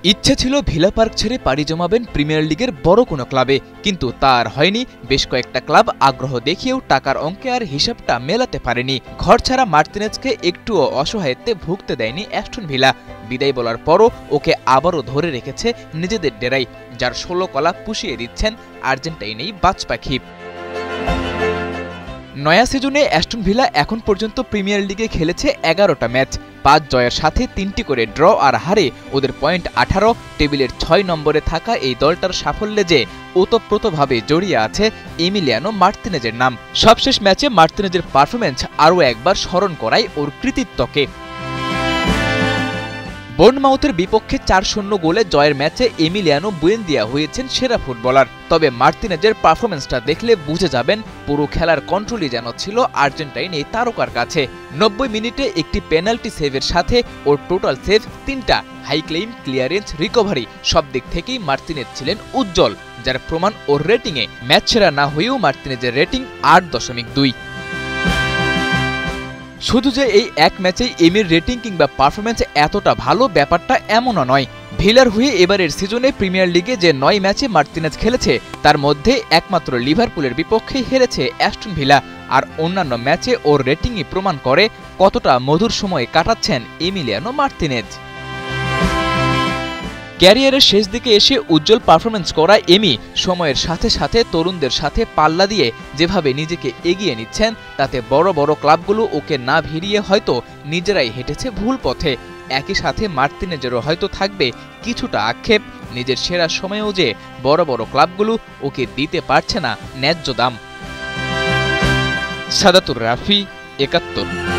ইচ্ছে ছিল villa park ছেড়ে পাড়ি জমাবেন প্রিমিয়ার লিগের বড় কোনো ক্লাবে, কিন্তু তা আর হয়নি। বেশ কয়েকটা ক্লাব আগ্রহ দেখিয়েও টাকার অঙ্কে আর হিসাবটা মেলাতে পারেনি। ঘর ছাড়া মার্তিনেজকে একটুও অসহায়ত্বে ভুগতে দেয়নি অ্যাস্টন ভিলা। বিদায় বলার পরও ওকে আবারও ধরে রেখেছে নিজেদের ডেরাই, যার 16 কলা পুষিয়ে দিচ্ছেন আর্জেন্টাইনেই বাজ পাখি। নয়া সিজনে অ্যাস্টন ভিলা এখন পর্যন্ত প্রিমিয়ার লিগে খেলেছে 11টা ম্যাচ, 5 জয়ের সাথে 3টি করে ড্র আর হারে ওদের পয়েন্ট 18। টেবিলের 6 নম্বরে থাকা এই দলটার সাফল্যে যে ওতপ্রোতভাবে জড়িয়ে আছে এমিলিয়ানো মার্তিনেজের নাম। সবশেষ ম্যাচে মার্তিনেজের পারফরম্যান্স আরও একবার স্মরণ করায় ওর কৃতিত্বকে। বোর্নমাউথের বিপক্ষে 4-0 গোলে জয়ের ম্যাচে এমিলিয়ানো বুয়েন্দিয়া হয়েছেন সেরা ফুটবলার। তবে মার্তিনেজের পারফরম্যান্সটা দেখলে বুঝে যাবেন পুরো খেলার কন্ট্রোলই যেন ছিল আর্জেন্টাইন এই তারকার কাছে। 90 মিনিটে একটি পেনাল্টি সেভের সাথে ওর টোটাল সেভ 3টা, হাই ক্লেইম, ক্লিয়ারেন্স, রিকভারি সব দিক থেকেই মার্তিনেজ ছিলেন উজ্জ্বল, যার প্রমাণ ওর রেটিংয়ে। ম্যাচ সেরা না হয়েও মার্তিনেজের রেটিং 8.2। শুধু যে এই এক ম্যাচেই এমির রেটিং কিংবা পারফরম্যান্স এতটা ভালো ব্যাপারটা এমনও নয়। ভিলার হয়ে এবারের সিজনে প্রিমিয়ার লিগে যে 9 ম্যাচে মার্তিনেজ খেলেছে তার মধ্যে একমাত্র লিভারপুলের বিপক্ষেই হেরেছে অ্যাস্টন ভিলা। আর অন্যান্য ম্যাচে ওর রেটিংই প্রমাণ করে কতটা মধুর সময় কাটাচ্ছেন এমিলিয়ানো মার্তিনেজ। ক্যারিয়ারের শেষ দিকে এসে উজ্জ্বল পারফরম্যান্স করা এমি সময়ের সাথে সাথে তরুণদের সাথে পাল্লা দিয়ে যেভাবে নিজেকে এগিয়ে নিচ্ছেন, তাতে বড় বড় ক্লাবগুলো ওকে না ভিড়িয়ে হয়তো নিজেরাই হেঁটেছে ভুল পথে। একই সাথে মার্তিনেজেরও হয়তো থাকবে কিছুটা আক্ষেপ, নিজের সেরা সময়েও যে বড় বড় ক্লাবগুলো ওকে দিতে পারছে না ন্যায্য দাম। সাদাতুর রাফি, 71।